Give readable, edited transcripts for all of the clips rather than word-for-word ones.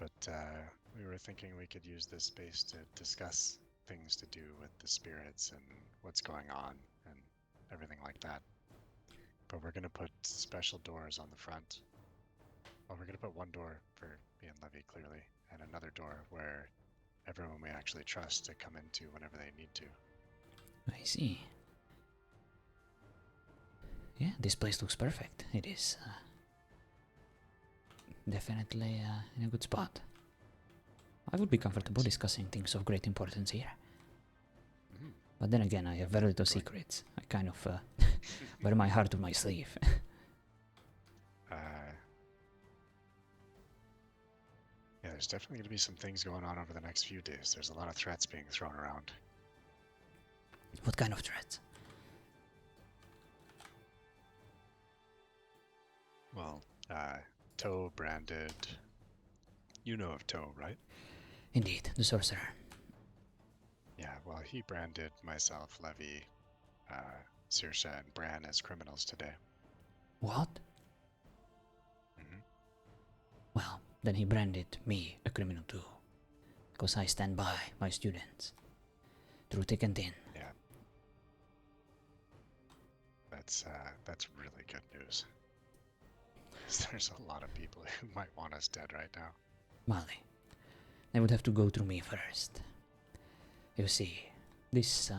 but we were thinking we could use this space to discuss things to do with the spirits and what's going on and everything like that. But we're gonna put special doors on the front. Well, we're gonna put one door for me and Levy, clearly, and another door where everyone we actually trust to come into whenever they need to. I see. Yeah, this place looks perfect. It is definitely in a good spot. I would be comfortable discussing things of great importance here. Mm. But then again, I have very little secrets. I kind of wear my heart on my sleeve. Yeah, there's definitely going to be some things going on over the next few days. There's a lot of threats being thrown around. What kind of threats? Well, ToO branded. You know of ToO, right? Indeed, the sorcerer. Yeah, well, he branded myself, Levy, Saoirse, and Bran as criminals today. What? Mm-hmm. Well, then he branded me a criminal too. Because I stand by my students. Through thick and thin. Yeah. That's really good news. There's a lot of people who might want us dead right now. Mali, they would have to go through me first. You see, this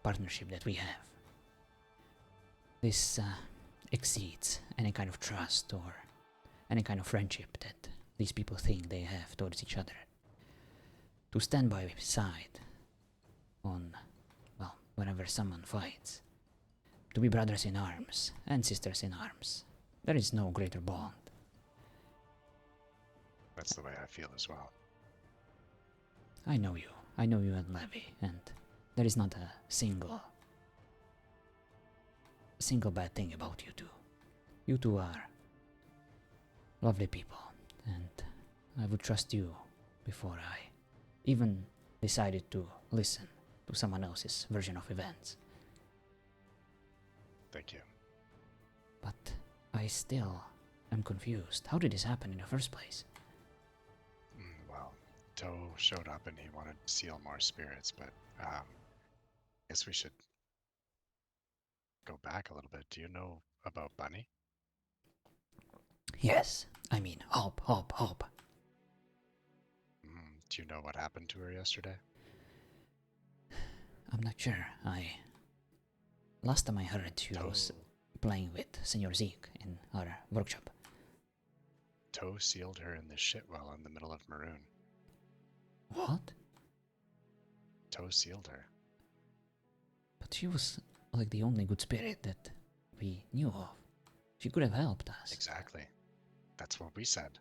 partnership that we have, this exceeds any kind of trust or any kind of friendship that these people think they have towards each other. To stand by his side on, well, whenever someone fights, to be brothers in arms and sisters in arms, there is no greater bond. That's the way I feel as well. I know you and Levi, and there is not a single bad thing about you two. You two are lovely people, and I would trust you before I even decided to listen to someone else's version of events. Thank you. But I still am confused. How did this happen in the first place? Well, ToO showed up and he wanted to seal more spirits, but guess we should go back a little bit. Do you know about Bunny? Yes, I mean, hop. Do you know what happened to her yesterday? I'm not sure. Last time I heard she was playing with Senor Zeke in our workshop. ToO sealed her in the shitwell in the middle of Maroon. What? ToO sealed her. But she was like the only good spirit that we knew of. She could have helped us. Exactly. That's what we said.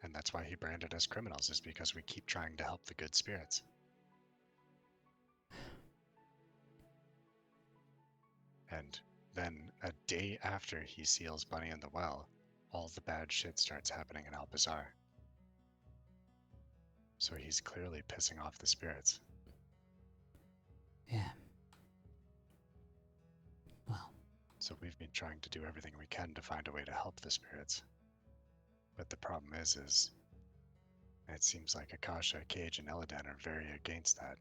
And that's why he branded us criminals, is because we keep trying to help the good spirits. And then a day after he seals Bunny in the well, all the bad shit starts happening in Alpazar. So he's clearly pissing off the spirits. Yeah. Well. So we've been trying to do everything we can to find a way to help the spirits. But the problem is it seems like Akasha, Cage, and Illidan are very against that.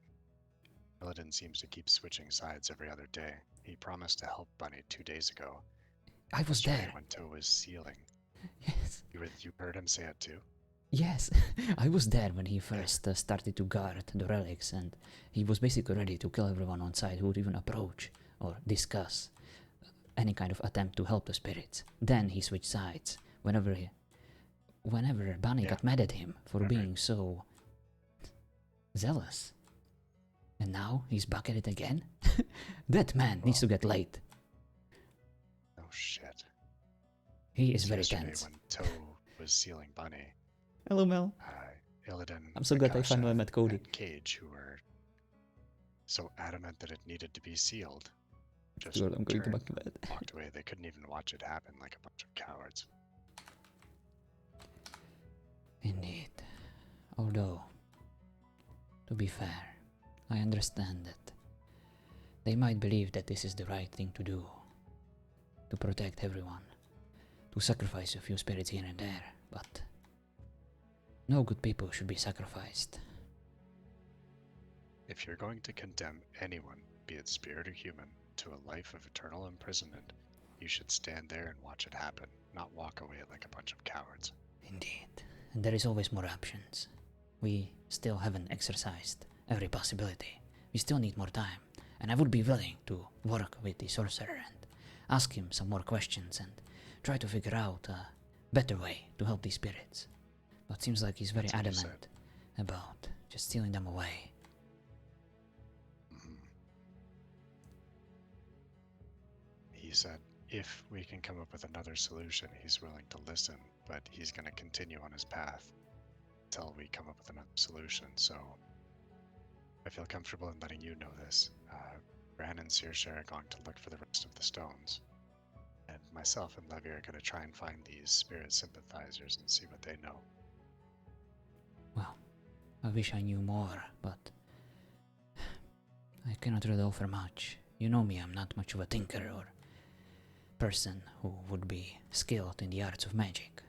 Illidan seems to keep switching sides every other day. He promised to help Bunny 2 days ago. I was there. When ToO was sealing. Yes. You heard him say it too? Yes. I was there when he first started to guard the relics, and he was basically ready to kill everyone on site who would even approach or discuss any kind of attempt to help the spirits. Then he switched sides whenever Bunny got mad at him for being so zealous. And now he's back at it again? That man needs to get laid. Oh shit. He is very tense. When ToO was sealing Bunny. Hello, Mel. Illidan, I'm so glad I Akasha, finally met Cody. And Cage, who were so adamant that it needed to be sealed, just I'm going to back to bed. walked away. They couldn't even watch it happen, like a bunch of cowards. Indeed. Although, to be fair, I understand that they might believe that this is the right thing to do, to protect everyone, to sacrifice a few spirits here and there, but No good people should be sacrificed. If you're going to condemn anyone, be it spirit or human, to a life of eternal imprisonment, you should stand there and watch it happen, not walk away like a bunch of cowards. Indeed. And there is always more options. We still haven't exercised every possibility. We still need more time. And I would be willing to work with the sorcerer and ask him some more questions and try to figure out a better way to help these spirits. But seems like he's very That's what he adamant about just stealing them away. He said if we can come up with another solution, he's willing to listen, but he's going to continue on his path until we come up with another solution. So I feel comfortable in letting you know this. Bran and Saoirse are going to look for the rest of the stones, and myself and Levi are going to try and find these spirit sympathizers and see what they know. Well, I wish I knew more, but I cannot really offer much. You know me, I'm not much of a thinker or person who would be skilled in the arts of magic.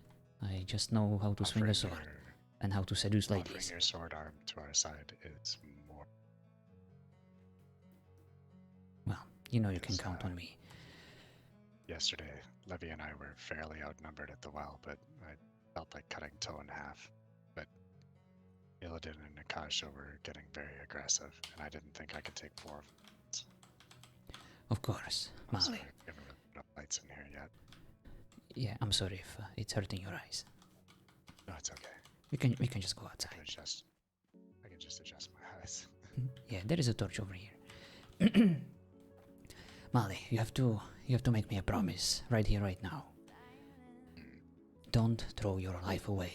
I just know how to swing a sword and how to seduce ladies. Offering your sword arm to our side is more. Well, you know you can count on me. Yesterday, Levi and I were fairly outnumbered at the well, but I felt like cutting ToO in half. But Illidan and Akasha were getting very aggressive, and I didn't think I could take 4 of them. Of course, Also, Mali. we haven't really put up lights in here yet. Yeah, I'm sorry if it's hurting your eyes. No, it's okay. We can just go outside. I can just adjust my eyes. Yeah, there is a torch over here. Mali, you have to make me a promise right here, right now. Don't throw your life away.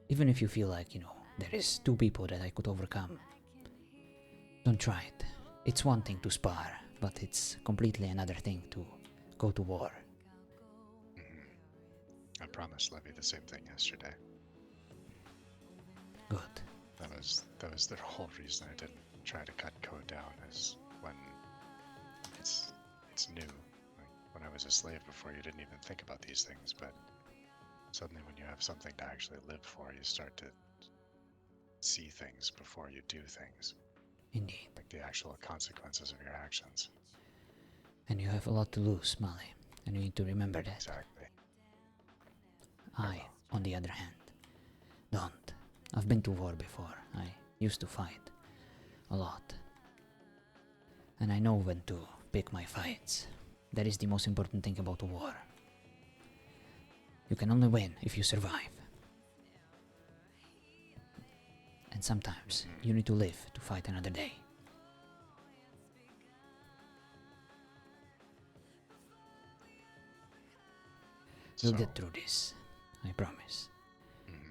Even if you feel like, there is 2 people that I could overcome. Don't try it. It's one thing to spar, but it's completely another thing to go to war. I promised Levi the same thing yesterday. Good. That was the whole reason I didn't try to cut code down, is when it's new. Like when I was a slave before, you didn't even think about these things, but suddenly when you have something to actually live for, you start to see things before you do things. Indeed. Like the actual consequences of your actions. And you have a lot to lose, Mali, and you need to remember that. Exactly. I, on the other hand, don't. I've been to war before. I used to fight a lot. And I know when to pick my fights. That is the most important thing about a war. You can only win if you survive. And sometimes you need to live to fight another day. We'll get through this, I promise.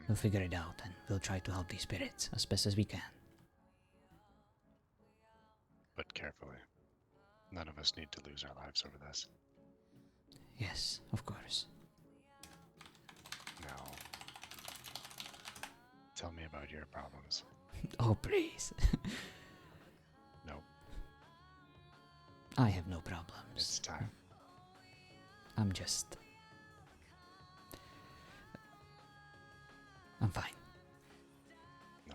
We'll figure it out and we'll try to help these spirits as best as we can. But carefully. None of us need to lose our lives over this. Yes, of course. Now, tell me about your problems. Oh, please. Nope, I have no problems. it's time. I'm fine. No.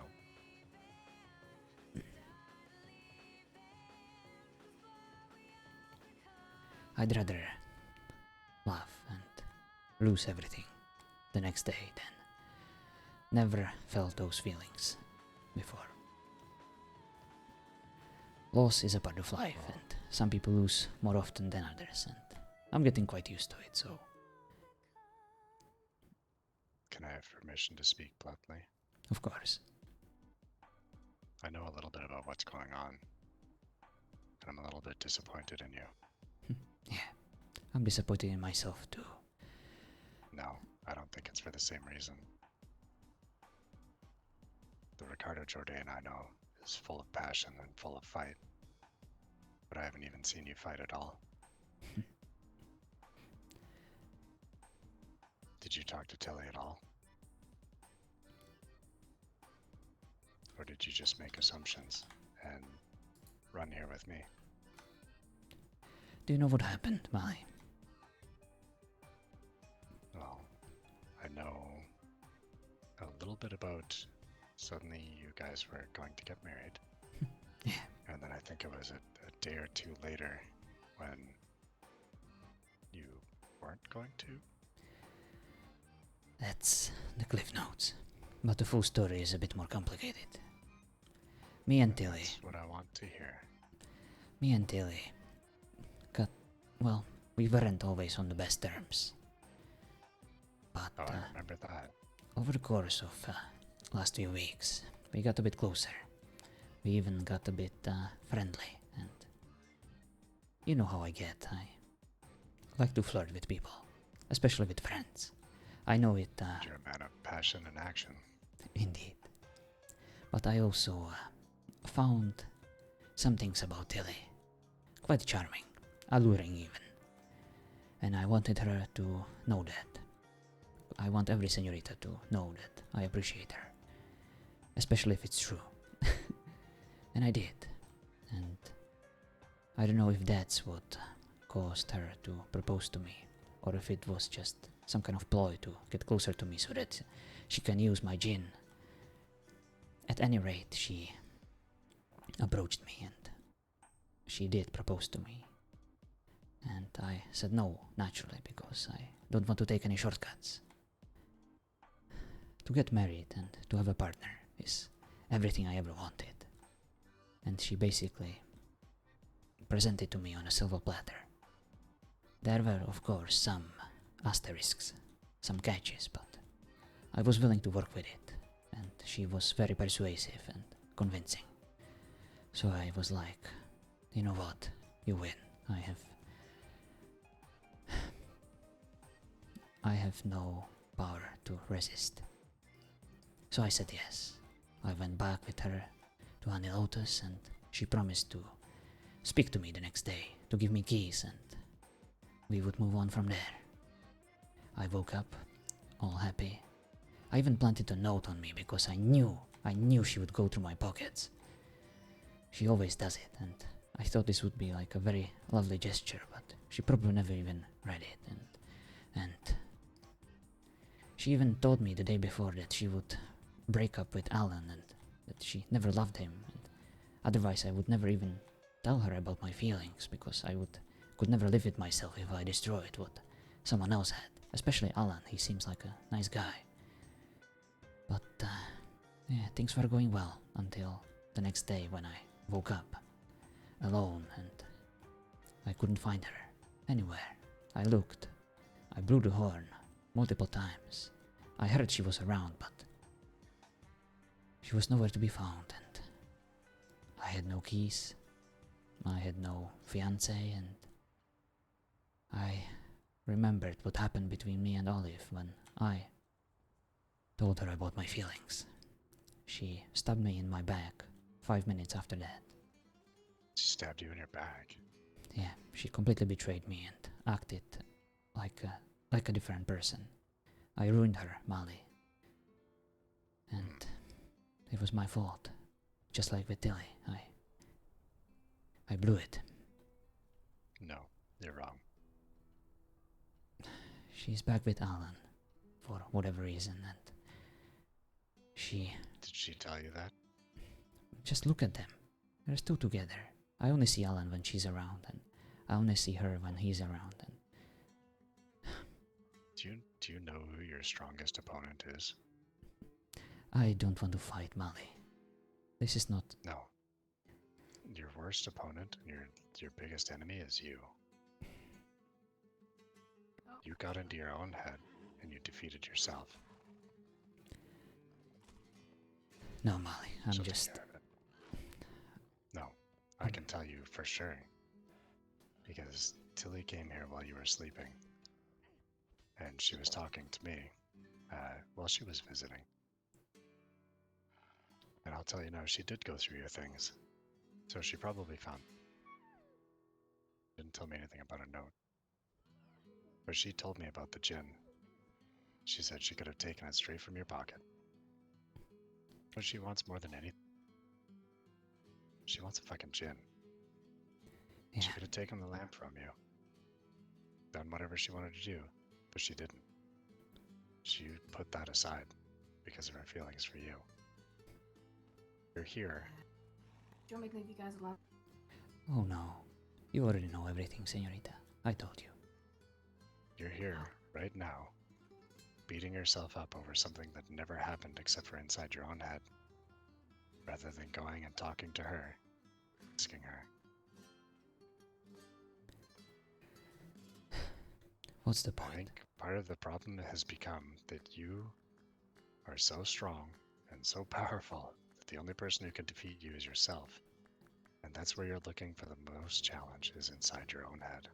I'd rather laugh and lose everything the next day than never felt those feelings before. Loss is a part of life, and some people lose more often than others, and I'm getting quite used to it, so Can I have permission to speak bluntly? of course. I know a little bit about what's going on, and I'm a little bit disappointed in you. Yeah, I'm disappointed in myself too. No, I don't think it's for the same reason. The Ricardo Jordan I know is full of passion and full of fight, but I haven't even seen you fight at all. Did you talk to Tilly at all? Or did you just make assumptions and run here with me? Do you know what happened, Mali? Well, I know a little bit about suddenly you guys were going to get married. Yeah. And then I think it was a day or two later when you weren't going to. That's the cliff notes. But the full story is a bit more complicated. Me and Tilly. That's what I want to hear. Me and Tilly got, well, we weren't always on the best terms. But Oh, I remember that. over the course of last few weeks, we got a bit closer. We even got a bit friendly, and you know how I get. I like to flirt with people, especially with friends. I know it, You're a man of passion and action. indeed. But I also found some things about Tilly quite charming, alluring even. And I wanted her to know that. I want every señorita to know that I appreciate her, especially if it's true. And I did. And I don't know if that's what caused her to propose to me, or if it was just some kind of ploy to get closer to me so that she can use my gin. At any rate, she approached me and she did propose to me. And I said no, naturally, because I don't want to take any shortcuts. To get married and to have a partner is everything I ever wanted. And she basically presented to me on a silver platter. There were, of course, some asterisks, some catches, but I was willing to work with it, and she was very persuasive and convincing. So I was like, you know what, you win. I have no power to resist. So I said yes. I went back with her to Honey Lotus, and she promised to speak to me the next day, to give me keys, and we would move on from there. I woke up, all happy. I even planted a note on me because I knew she would go through my pockets. She always does it, and I thought this would be like a very lovely gesture, but she probably never even read it, and she even told me the day before that she would break up with Alan and that she never loved him, and otherwise I would never even tell her about my feelings, because I could never live with myself if I destroyed what someone else had, especially Alan. He seems like a nice guy. But yeah, things were going well until the next day when I woke up alone and I couldn't find her anywhere. I looked, I blew the horn multiple times. I heard she was around, but she was nowhere to be found, and I had no keys, I had no fiancé, and I remembered what happened between me and Olive when I told her about my feelings. She stabbed me in my back 5 minutes after that. She stabbed you in your back. Yeah, she completely betrayed me and acted like a different person. I ruined her, Mali. And it was my fault. Just like with Tilly, I blew it. No, you're wrong. She's back with Alan for whatever reason, and she... Did she tell you that? Just look at them. They're still together. I only see Alan when she's around, and I only see her when he's around, and... Do you know who your strongest opponent is? I don't want to fight Mali. This is not... No. Your worst opponent and your biggest enemy is you. You got into your own head and you defeated yourself. No, Mali, I'm So take just... care of it. No, I can tell you for sure. Because Tilly came here while you were sleeping. And she was talking to me while she was visiting. And I'll tell you now, she did go through your things. So she probably found... Didn't tell me anything about a note. But she told me about the gin. She said she could have taken it straight from your pocket. What she wants more than anything. She wants a fucking gin. Yeah. She could have taken the lamp from you. Done whatever she wanted to do. But she didn't. She put that aside. because of our feelings for you. You're here. Do you want me to leave you guys alone? Oh no. You already know everything, senorita. I told you. You're here, right now, beating yourself up over something that never happened except for inside your own head, rather than going and talking to her, asking her. What's the I point? think part of the problem has become that you are so strong and so powerful that the only person who can defeat you is yourself. And that's where you're looking for the most challenge, is inside your own head.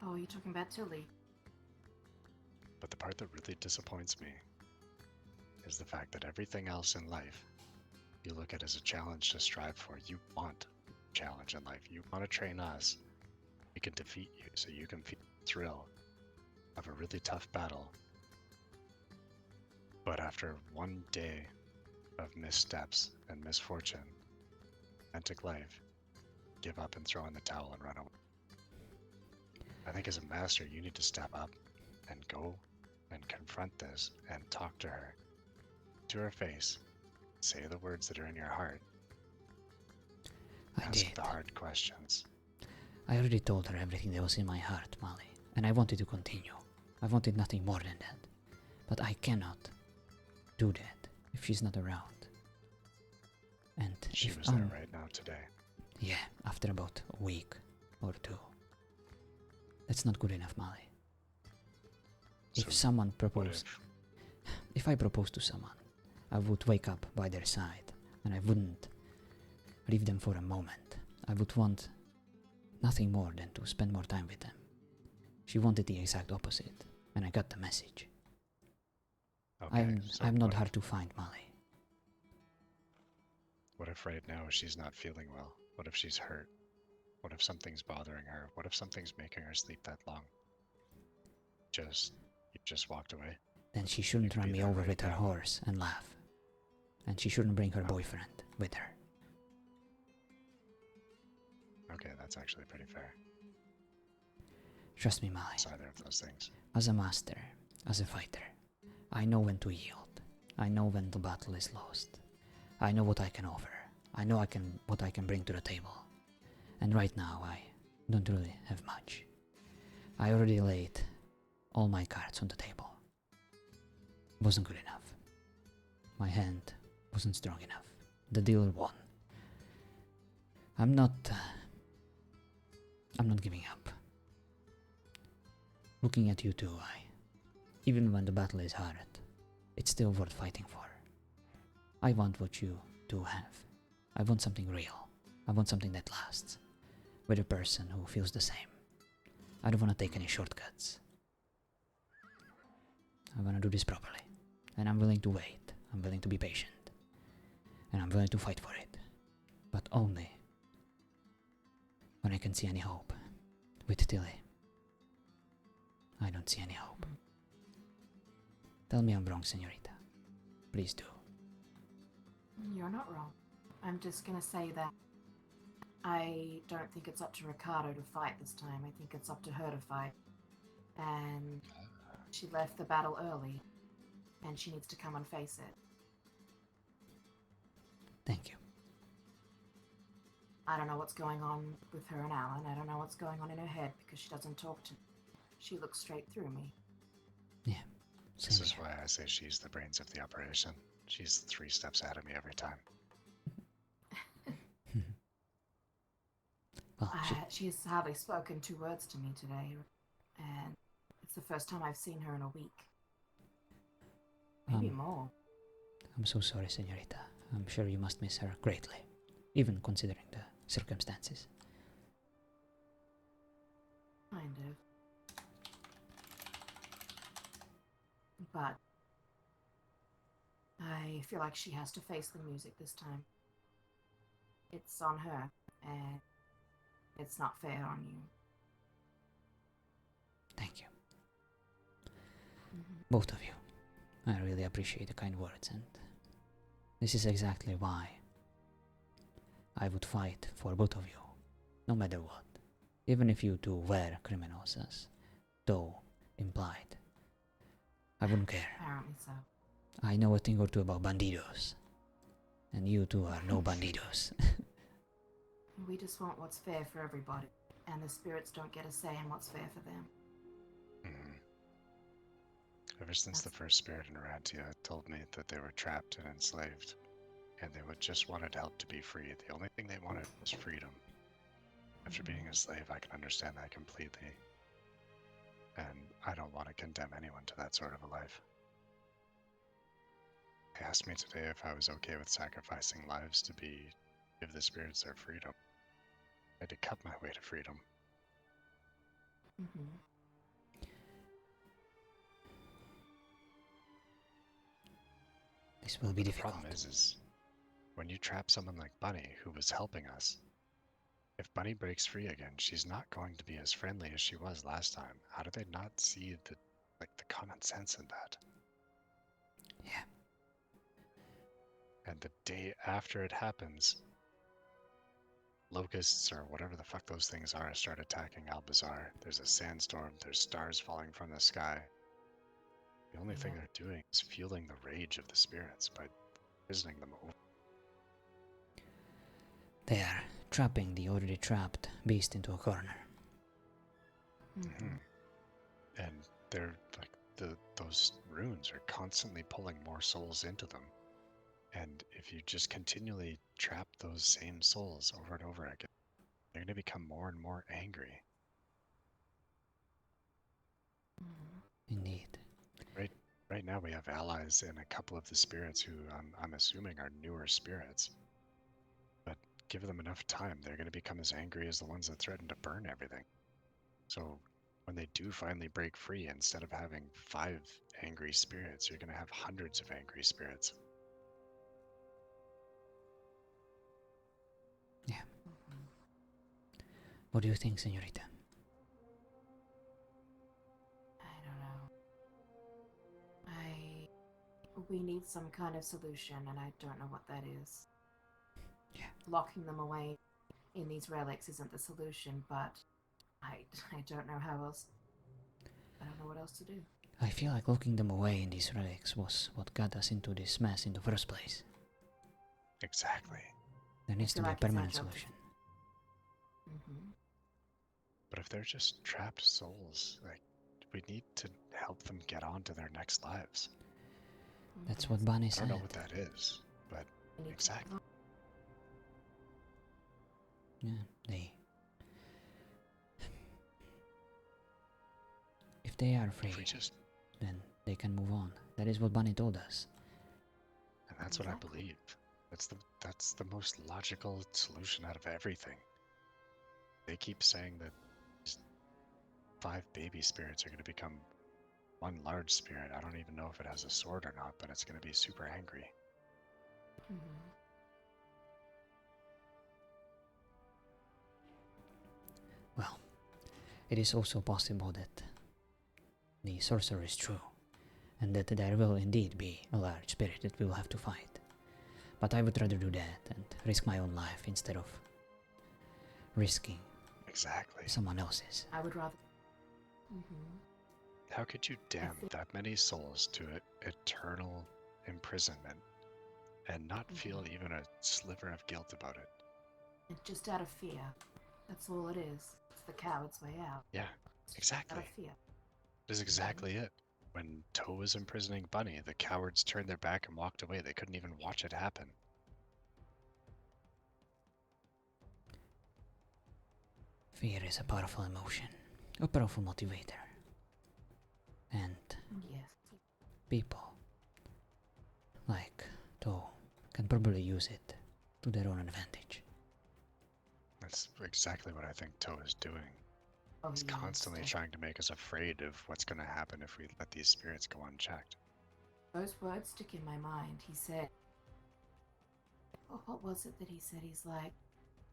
Oh, you're talking about Tilly. But the part that really disappoints me is the fact that everything else in life you look at as a challenge to strive for. You want a challenge in life. You want to train us. We can defeat you so you can feel the thrill of a really tough battle. But after one day of missteps and misfortune, romantic life, give up and throw in the towel and run away. I think as a master, you need to step up and go and confront this and talk to her, to her face, say the words that are in your heart, I ask did. the hard questions. I already told her everything that was in my heart, Mali, and I wanted to continue. I wanted nothing more than that. But I cannot do that if she's not around. And She if was there right now today. Yeah, after about a week or two. That's not good enough, Mali. So If someone what proposed, if I proposed to someone, I would wake up by their side and I wouldn't leave them for a moment. I would want nothing more than to spend more time with them. She wanted the exact opposite, and I got the message. Okay, so I'm not what hard if, to find, Mali. what if right now she's not feeling well? What if she's hurt? What if something's bothering her? What if something's making her sleep that long? You just walked away. Then she shouldn't could run be me there over right with her now. horse and laugh. And she shouldn't bring her Oh. boyfriend with her. Okay, that's actually pretty fair. Trust me, Mali. It's either of those things. As a master, as a fighter, I know when to yield. I know when the battle is lost. I know what I can offer. I know what I can bring to the table. And right now I don't really have much. I already laid all my cards on the table. Wasn't good enough. My hand wasn't strong enough. The dealer won. I'm not giving up. Looking at you two, even when the battle is hard, it's still worth fighting for. I want what you do have. I want something real. I want something that lasts. With a person who feels the same. I don't want to take any shortcuts. I want to do this properly. And I'm willing to wait. I'm willing to be patient. And I'm willing to fight for it. But only when I can see any hope. With Tilly, I don't see any hope. Tell me I'm wrong, senorita. Please do. You're not wrong. I'm just gonna say that I don't think it's up to Ricardo to fight this time. I think it's up to her to fight. And she left the battle early, and she needs to come and face it. Thank you. I don't know what's going on with her and Alan. I don't know what's going on in her head because she doesn't talk to me. She looks straight through me. Yeah. This Same is here. why I say she's the brains of the operation. She's 3 steps ahead of me every time. Well, She has hardly spoken 2 words to me today, and it's the first time I've seen her in a week. Maybe more. I'm so sorry, senorita. I'm sure you must miss her greatly, even considering the circumstances. Kind of. But I feel like she has to face the music this time. It's on her, and it's not fair on you. Thank you. Mhm. Both of you. I really appreciate the kind words, and this is exactly why I would fight for both of you, no matter what. Even if you two were criminals, as ToO implied. I wouldn't care. Apparently so. I know a thing or two about bandidos. And you two are no bandidos. We just want what's fair for everybody, and the spirits don't get a say in what's fair for them. Mhm. Ever since the first spirit in Aratia told me that they were trapped and enslaved, and they would just wanted help to be free. The only thing they wanted was freedom. After being a slave, I can understand that completely. And I don't want to condemn anyone to that sort of a life. They asked me today if I was okay with sacrificing lives to give the spirits their freedom. I had to cut my way to freedom. Mm-hmm. This will be The difficult. problem is when you trap someone like Bunny, who was helping us, if Bunny breaks free again, she's not going to be as friendly as she was last time. How do they not see the common sense in that? Yeah. And the day after it happens, locusts or whatever the fuck those things are start attacking Albazar. There's a sandstorm, there's stars falling from the sky. The only thing they're doing is fueling the rage of the spirits by prisoning them over. They are trapping the already trapped beast into a corner. Mm-hmm. And they're like those runes are constantly pulling more souls into them. And if you just continually trap those same souls over and over again, they're going to become more and more angry. Indeed. Right now we have allies in a couple of the spirits who I'm assuming are newer spirits. But give them enough time, they're going to become as angry as the ones that threaten to burn everything. So when they do finally break free, instead of having 5 angry spirits, you're going to have hundreds of angry spirits. Yeah. What do you think, señorita? I don't know. We need some kind of solution, and I don't know what that is. Yeah. Locking them away in these relics isn't the solution, but I don't know how else. I don't know what else to do. I feel like locking them away in these relics was what got us into this mess in the first place. Exactly. There needs to feel be a like it's our permanent job to- solution. Mm-hmm. But if they're just trapped souls, we need to help them get on to their next lives. That's what Bunny I said. don't know what that is, but exactly. Yeah, they... If they are free, If we just, then they can move on. That is what Bunny told us. and that's what I believe. That's the most logical solution out of everything. They keep saying that 5 baby spirits are going to become 1 large spirit. I don't even know if it has a sword or not, but it's going to be super angry. Mm-hmm. Well, it is also possible that the sorcerer is true, and that there will indeed be a large spirit that we will have to fight. But I would rather do that and risk my own life instead of risking Exactly. someone else's. I would rather. Mm-hmm. How could you damn that many souls to eternal imprisonment and not feel even a sliver of guilt about it? It's just out of fear. That's all it is. It's the coward's way out. Yeah, It's just exactly. out of fear. That is exactly it. When ToO was imprisoning Bunny, the cowards turned their back and walked away. They couldn't even watch it happen. Fear is a powerful emotion, a powerful motivator. And Yes. people like ToO can probably use it to their own advantage. That's exactly what I think ToO is doing. Oh, He's yes, constantly yes. trying to make us afraid of what's going to happen if we let these spirits go unchecked. Those words stick in my mind. He said, oh, what was it that he said? He's like,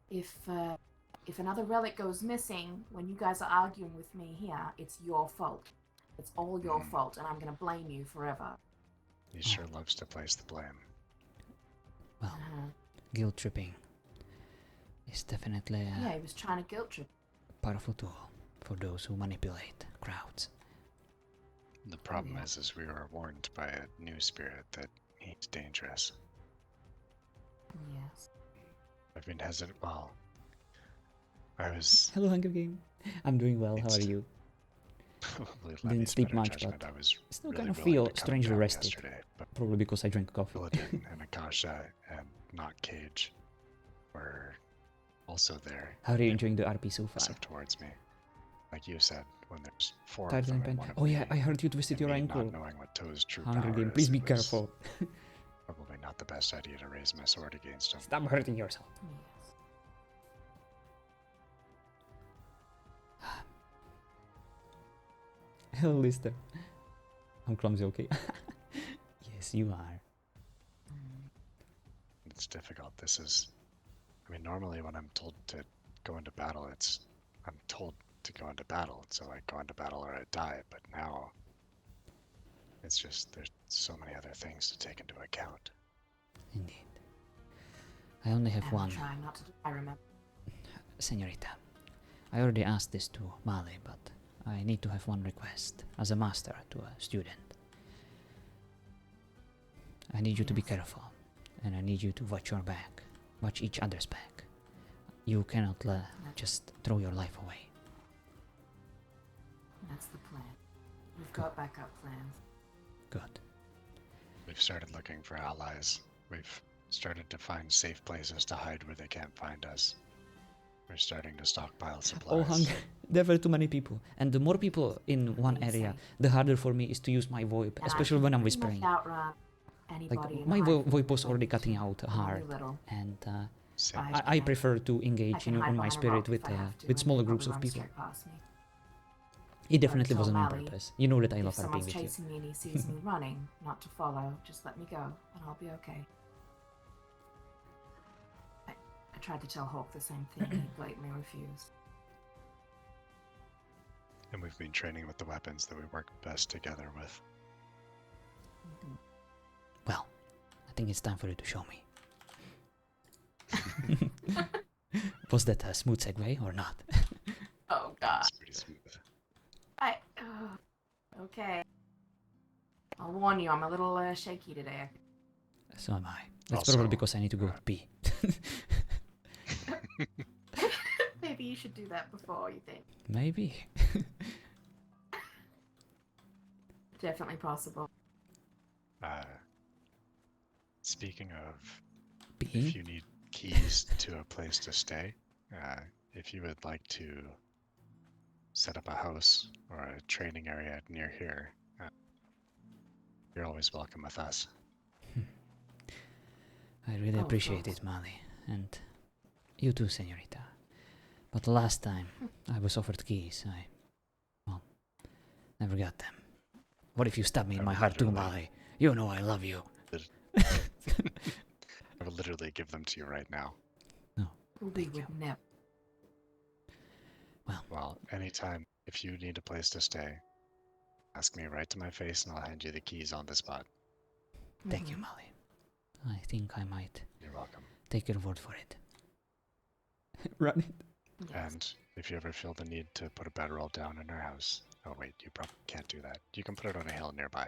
if another relic goes missing when you guys are arguing with me here, it's your fault. It's all your fault, and I'm going to blame you forever. He sure loves to place the blame. Well, Uh-huh. guilt tripping is definitely Yeah, a he was trying to guilt trip. powerful tool for those who manipulate crowds. The problem Yeah. is we were warned by a new spirit that he's dangerous. Yes. I've been hesitant. Well, I was Hello, Hunger Game. I'm doing well. How are you? probably Didn't Lenny's sleep better much, judgment. but I was still really kind of willing feel to come strangely down rested. yesterday, but Probably because I drank coffee. Paladin and Akasha and not Cage were also there. How are you enjoying the RP so far? Up towards me, like you said, when there's 4 of Tired them and and pain. one of Oh yeah, me, I heard you twisted and your me ankle. not knowing what ToO's true Hunger power Game, is, please be it was careful. Probably not the best idea to raise my sword against him. Stop hurting yourself. Yes. Hello, Lister. I'm clumsy, okay? Yes, you are. It's difficult. This is, I mean, normally when I'm told to go into battle, I'm told to go into battle, so I go into battle or I die. But now, it's just there's so many other things to take into account. Indeed. I only have And one. I'm trying not to. I remember. Senorita, I already asked this to Mali, but I need to have one request as a master to a student. I need you to be Yes. careful, and I need you to watch your back, watch each other's back. You cannot just throw your life away. That's the plan. We've got backup plans. Good. We've started looking for allies. We've started to find safe places to hide where they can't find us. We're starting to stockpile supplies. Oh, Hunger. There were too many people, and the more people in one area, the harder for me is to use my VoIP, And especially I when I'm pretty much whispering. outrun anybody Like, in my a high VoIP was field already with cutting out only hard, little. and Same. I prefer to I engage can in hide on my behind a spirit rock with if I have to, with and smaller they groups probably of run people. straight past me. It definitely told wasn't on Mali, purpose. You know that I If love RPing someone's with you. chasing me and he sees me running, not to follow, just let me go, and I'll be okay. I tried to tell Hulk the same thing, and he blatantly refused. And we've been training with the weapons that we work best together with. Well, I think it's time for you to show me. Was that a smooth segue or not? Oh God. It's pretty smooth. Okay. I'll warn you, I'm a little shaky today. So am I. That's Also, probably because I need to go pee. Maybe you should do that before you think. Maybe. Definitely possible. Speaking of, if Pee? you need keys to a place to stay, if you would like to set up a house or a training area near here, you're always welcome with us. I really Oh, appreciate thanks. it, Mali. And you too, senorita. But the last time I was offered keys, well, never got them. What if you stab me in my heart too, Literally. Mali? You know I love you. I will literally give them to you right now. We Thank would you. never. Well, anytime, if you need a place to stay, ask me right to my face and I'll hand you the keys on the spot. Thank you, Mali. I think I might You're welcome. take your word for it. Run it. Yes. And if you ever feel the need to put a bedroll down in our house, oh wait, you probably can't do that. You can put it on a hill nearby.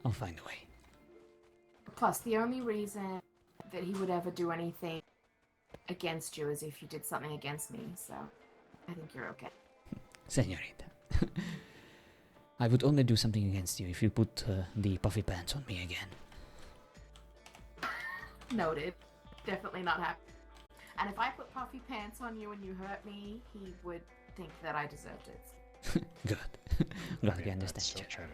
I'll find a way. Plus, the only reason that he would ever do anything against you is if you did something against me, so I think you're okay. Senorita. I would only do something against you if you put the puffy pants on me again. Noted. Definitely not happy. And if I put puffy pants on you and you hurt me, he would think that I deserved it. Good. Glad we I'd understand still each other. try to